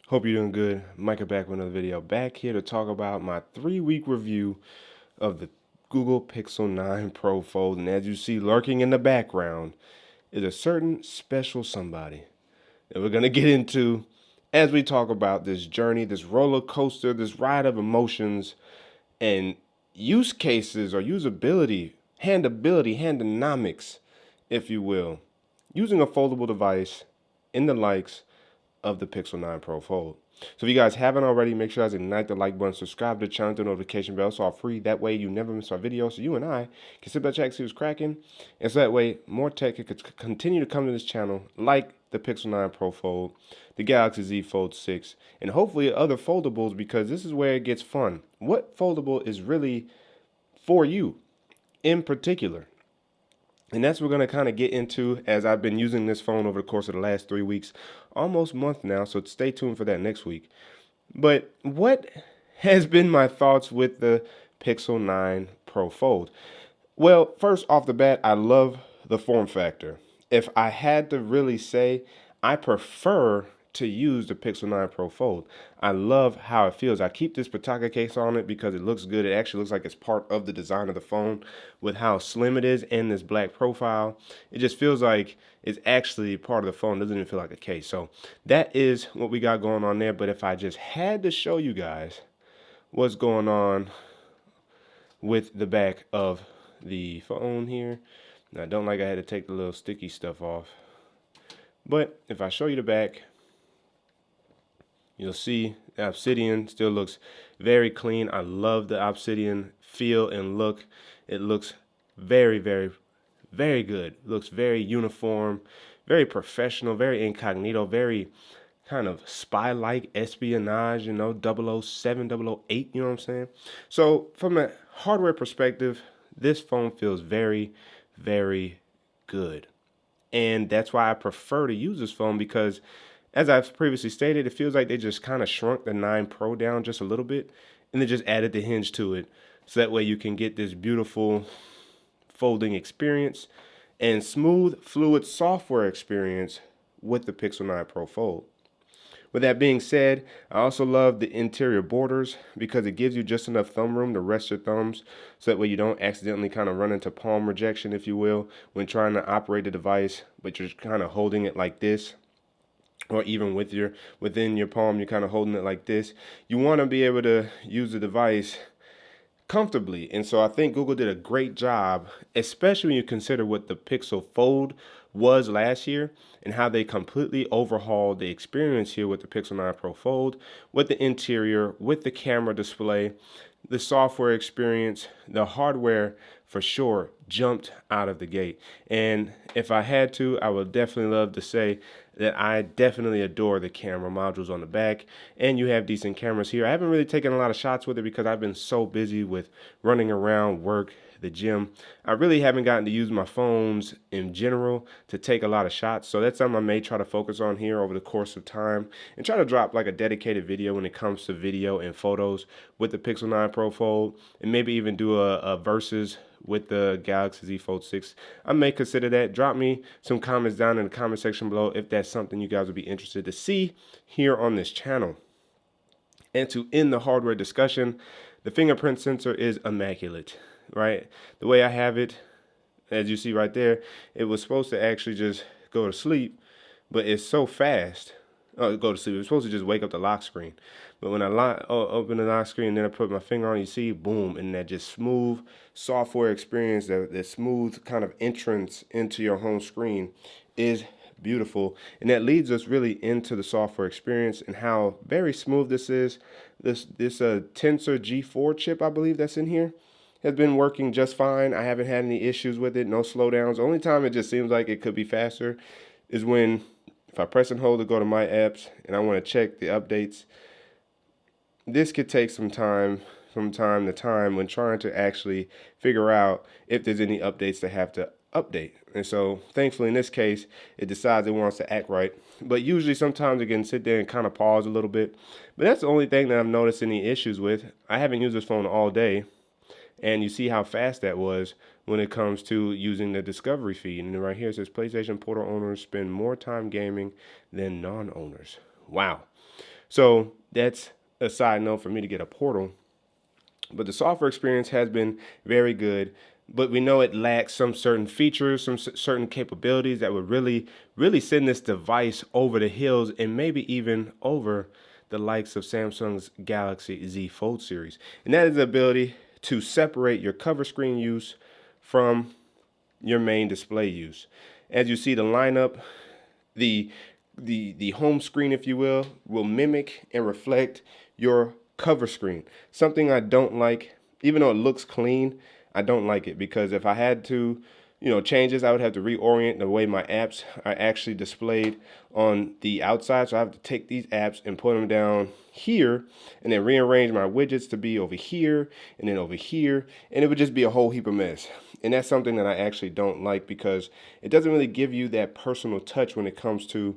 Hope you're doing good. Micah back with another video. Back here to talk about my 3-week review of the Google Pixel 9 Pro Fold. And as you see lurking in the background is a certain special somebody that we're going to get into as we talk about this journey, this roller coaster, this ride of emotions and use cases or usability, handonomics, if you will, using a foldable device in the likes of the Pixel 9 Pro Fold. So if you guys haven't already, make sure you guys ignite the like button, subscribe to the channel, the notification bell, so all free. That way you never miss our videos. So you and I can sit back, check, see what's cracking. And so that way more tech can continue to come to this channel, like the Pixel 9 Pro Fold, the Galaxy Z Fold 6, and hopefully other foldables, because this is where it gets fun. What foldable is really for you in particular? And that's what we're going to kind of get into as I've been using this phone over the course of the last 3 weeks, almost month now. So stay tuned for that next week. But what has been my thoughts with the Pixel 9 Pro Fold? Well, first off the bat, I love the form factor. If I had to really say, I prefer to use the Pixel 9 Pro Fold. I love how it feels. I keep this Pataka case on it because it looks good. It actually looks like it's part of the design of the phone with how slim it is and this black profile. It just feels like it's actually part of the phone. It doesn't even feel like a case. So that is what we got going on there. But if I just had to show you guys what's going on with the back of the phone here. Now, I don't like I had to take the little sticky stuff off. But if I show you the back, you'll see the Obsidian still looks very clean. I love the Obsidian feel and look. It looks very, very, very good. It looks very uniform, very professional, very incognito, very kind of spy-like espionage, you know, 007, 008, you know what I'm saying? So from a hardware perspective, this phone feels very, very good. And that's why I prefer to use this phone, because as I've previously stated, it feels like they just kind of shrunk the 9 Pro down just a little bit and then just added the hinge to it. So that way you can get this beautiful folding experience and smooth, fluid software experience with the Pixel 9 Pro Fold. With that being said, I also love the interior borders because it gives you just enough thumb room to rest your thumbs, so that way you don't accidentally kind of run into palm rejection, if you will, when trying to operate the device, but you're kind of holding it like this, or even within your palm, you're kind of holding it like this. You want to be able to use the device comfortably. And so I think Google did a great job, especially when you consider what the Pixel Fold was last year and how they completely overhauled the experience here with the Pixel 9 Pro Fold, with the interior, with the camera display, the software experience, the hardware for sure jumped out of the gate. And if I had to, I would definitely love to say that I definitely adore the camera modules on the back, and you have decent cameras here. I haven't really taken a lot of shots with it because I've been so busy with running around, work, the gym. I really haven't gotten to use my phones in general to take a lot of shots. So that's something I may try to focus on here over the course of time and try to drop like a dedicated video when it comes to video and photos with the Pixel 9 Pro Fold, and maybe even do a versus with the Galaxy Z Fold 6. I may consider that. Drop me some comments down in the comment section below if that's something you guys would be interested to see here on this channel. And to end the hardware discussion, the fingerprint sensor is immaculate, right? The way I have it, as you see right there, it was supposed to actually just go to sleep, but it's so fast. Oh, go to sleep. It was supposed to just wake up the lock screen. But when I open the lock screen and then I put my finger on, you see, boom, and that just smooth software experience, that smooth kind of entrance into your home screen is beautiful. And that leads us really into the software experience and how very smooth this is. This Tensor G4 chip, I believe that's in here, has been working just fine. I haven't had any issues with it, no slowdowns. The only time it just seems like it could be faster is when if I press and hold to go to my apps and I want to check the updates. This could take some time from time to time when trying to actually figure out if there's any updates that have to update. And so thankfully in this case, it decides it wants to act right. But usually sometimes it can sit there and kind of pause a little bit. But that's the only thing that I've noticed any issues with. I haven't used this phone all day. And you see how fast that was when it comes to using the discovery feed. And right here it says PlayStation Portal owners spend more time gaming than non-owners. Wow. So that's a side note for me to get a Portal. But the software experience has been very good. But we know it lacks some certain features, some certain capabilities that would really send this device over the hills and maybe even over the likes of Samsung's Galaxy Z Fold series. And that is the ability to separate your cover screen use from your main display use. As you see the lineup, the the home screen, if you will mimic and reflect your cover screen. Something I don't like, even though it looks clean, I don't like it because if I had to, change this, I would have to reorient the way my apps are actually displayed on the outside. So I have to take these apps and put them down here and then rearrange my widgets to be over here and then over here. And it would just be a whole heap of mess. And that's something that I actually don't like because it doesn't really give you that personal touch when it comes to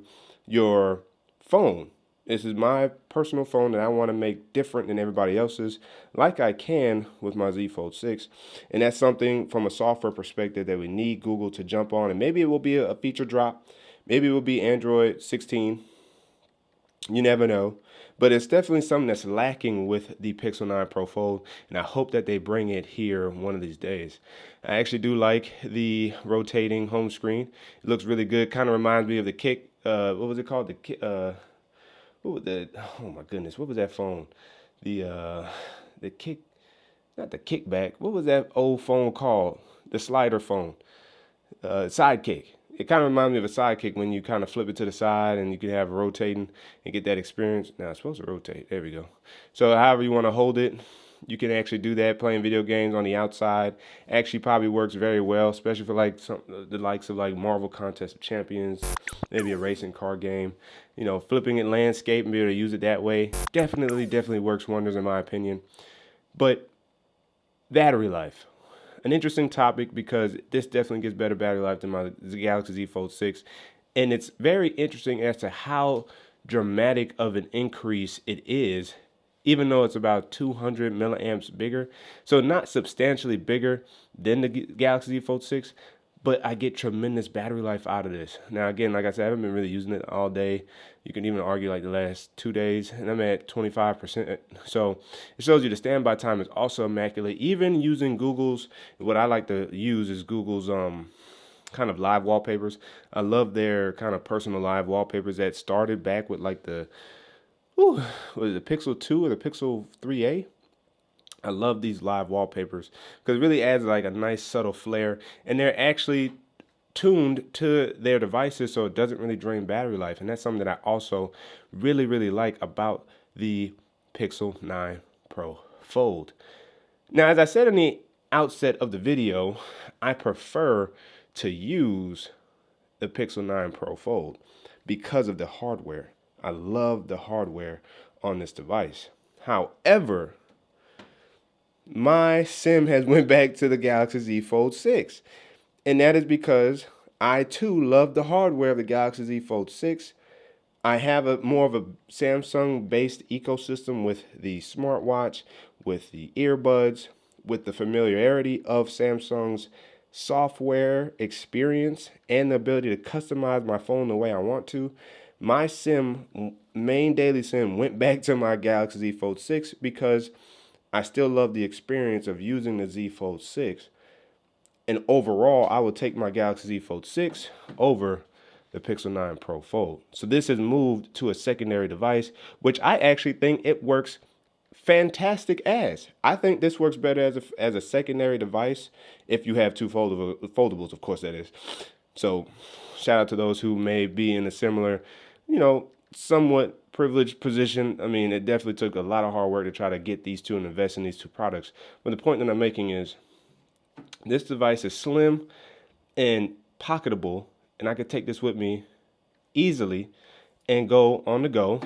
your phone. This is my personal phone that I want to make different than everybody else's, like I can with my Z Fold 6. And that's something from a software perspective that we need Google to jump on. And maybe it will be a feature drop. Maybe it will be Android 16. You never know. But it's definitely something that's lacking with the Pixel 9 Pro Fold, and I hope that they bring it here one of these days. I actually do like the rotating home screen. It looks really good. Kind of reminds me of the Kick. What was it called? What was the? Oh my goodness, what was that phone? The Kick, not the Kickback. What was that old phone called? The slider phone. Sidekick. It kind of reminds me of a Sidekick when you kind of flip it to the side and you can have it rotating and get that experience. Now it's supposed to rotate. There we go. So however you want to hold it, you can actually do that. Playing video games on the outside actually probably works very well, especially for like the likes of like Marvel Contest of Champions, maybe a racing car game. Flipping it landscape and be able to use it that way definitely works wonders in my opinion. But battery life. An interesting topic because this definitely gives better battery life than my Galaxy Z Fold 6. And it's very interesting as to how dramatic of an increase it is, even though it's about 200 milliamps bigger. So not substantially bigger than the Galaxy Z Fold 6, but I get tremendous battery life out of this. Now, again, like I said, I haven't been really using it all day. You can even argue like the last 2 days, and I'm at 25%. So it shows you the standby time is also immaculate. Even using Google's, what I like to use is Google's kind of live wallpapers. I love their kind of personal live wallpapers that started back with like was it the Pixel 2 or the Pixel 3a? I love these live wallpapers because it really adds like a nice subtle flair, and they're actually tuned to their devices so it doesn't really drain battery life. And that's something that I also really like about the Pixel 9 Pro Fold. Now, as I said in the outset of the video, I prefer to use the Pixel 9 Pro Fold because of the hardware. I love the hardware on this device. However, my sim has went back to the Galaxy Z Fold 6. And that is because I too love the hardware of the Galaxy Z Fold 6. I have more of a Samsung based ecosystem with the smartwatch, with the earbuds, with the familiarity of Samsung's software experience and the ability to customize my phone the way I want to. My main daily sim went back to my Galaxy Z Fold 6 because I still love the experience of using the Z Fold 6. And overall, I would take my Galaxy Z Fold 6 over the Pixel 9 Pro Fold. So this has moved to a secondary device, which I actually think it works fantastic as. I think this works better as a secondary device if you have two foldables, of course that is. So shout out to those who may be in a similar, somewhat privileged position. I mean, it definitely took a lot of hard work to try to get these two and invest in these two products. But the point that I'm making is this device is slim and pocketable, and I could take this with me easily and go on the go.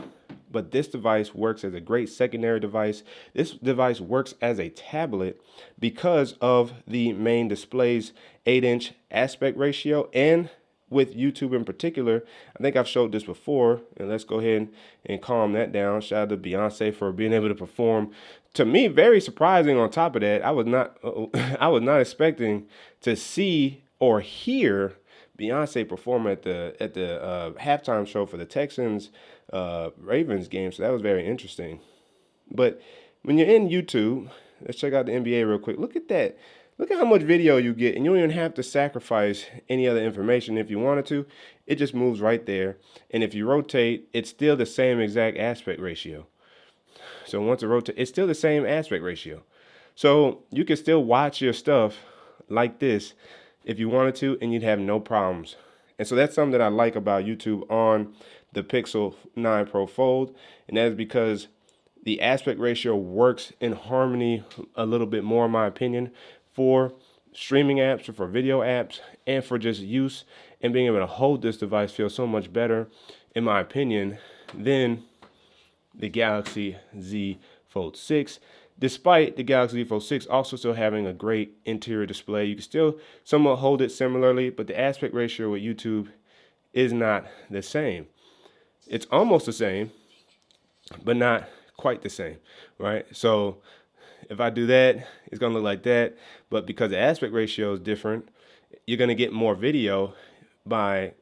But this device works as a great secondary device. This device works as a tablet because of the main display's 8-inch aspect ratio, and with YouTube in particular, I think I've showed this before, and let's go ahead and calm that down. Shout out to Beyonce for being able to perform. To me, very surprising. On top of that, I was not expecting to see or hear Beyonce perform at the halftime show for the Texans Ravens game, so that was very interesting. But when you're in YouTube, let's check out the NBA real quick. Look at that. Look at how much video you get, and you don't even have to sacrifice any other information if you wanted to. It just moves right there. And if you rotate, it's still the same exact aspect ratio. So once it rotates, it's still the same aspect ratio. So you can still watch your stuff like this if you wanted to, and you'd have no problems. And so that's something that I like about YouTube on the Pixel 9 Pro Fold, and that is because the aspect ratio works in harmony a little bit more, in my opinion, for streaming apps or for video apps and for just use, and being able to hold this device feels so much better, in my opinion, than the Galaxy Z Fold 6. Despite the Galaxy Z Fold 6 also still having a great interior display, you can still somewhat hold it similarly, but the aspect ratio with YouTube is not the same. It's almost the same, but not quite the same, right? So if I do that, it's gonna look like that. But because the aspect ratio is different, you're gonna get more video by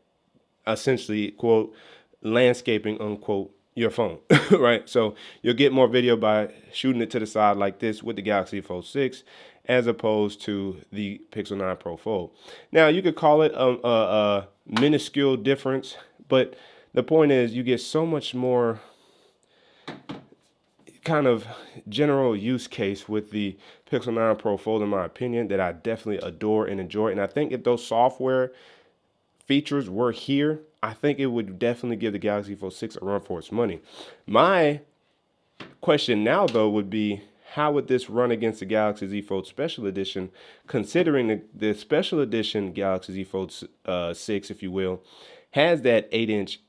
essentially, quote, landscaping, unquote, your phone, right? So you'll get more video by shooting it to the side like this with the Galaxy Fold 6 as opposed to the Pixel 9 Pro Fold. Now, you could call it a minuscule difference, but the point is you get so much more kind of general use case with the Pixel 9 Pro Fold, in my opinion, that I definitely adore and enjoy. And I think if those software features were here, I think it would definitely give the Galaxy Fold 6 a run for its money. My question now, though, would be how would this run against the Galaxy Z Fold Special Edition, considering the Special Edition Galaxy Z Fold 6, if you will, has that 8-inch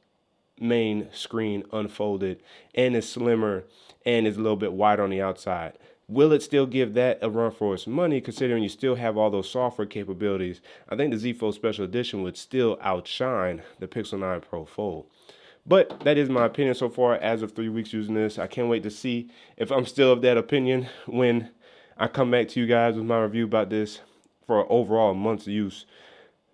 main screen unfolded and is slimmer and is a little bit wider on the outside. Will it still give that a run for its money, considering you still have all those software capabilities? I think the Z Fold Special Edition would still outshine the Pixel 9 Pro Fold. But that is my opinion so far as of 3 weeks using this. I can't wait to see if I'm still of that opinion when I come back to you guys with my review about this for overall a month's use,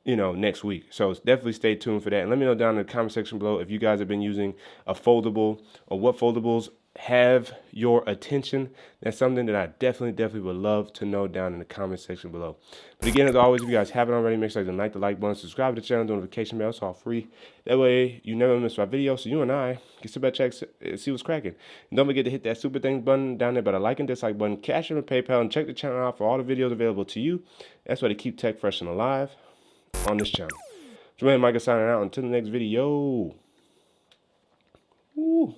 next week. So definitely stay tuned for that. And let me know down in the comment section below if you guys have been using a foldable or what foldables have your attention. That's something that I definitely would love to know down in the comment section below. But again, as always, if you guys haven't already, make sure to like the like button, subscribe to the channel, the notification bell. It's all free. That way you never miss my video. So you and I can sit back, check, see what's cracking. And don't forget to hit that super thanks button down there by the like and dislike button, cash in with PayPal, and check the channel out for all the videos available to you. That's why they keep tech fresh and alive on this channel. So man, Micah signing out until the next video. Ooh,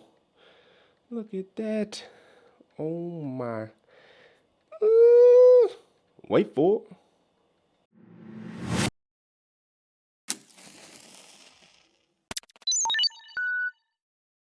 look at that. Oh my. Wait for it.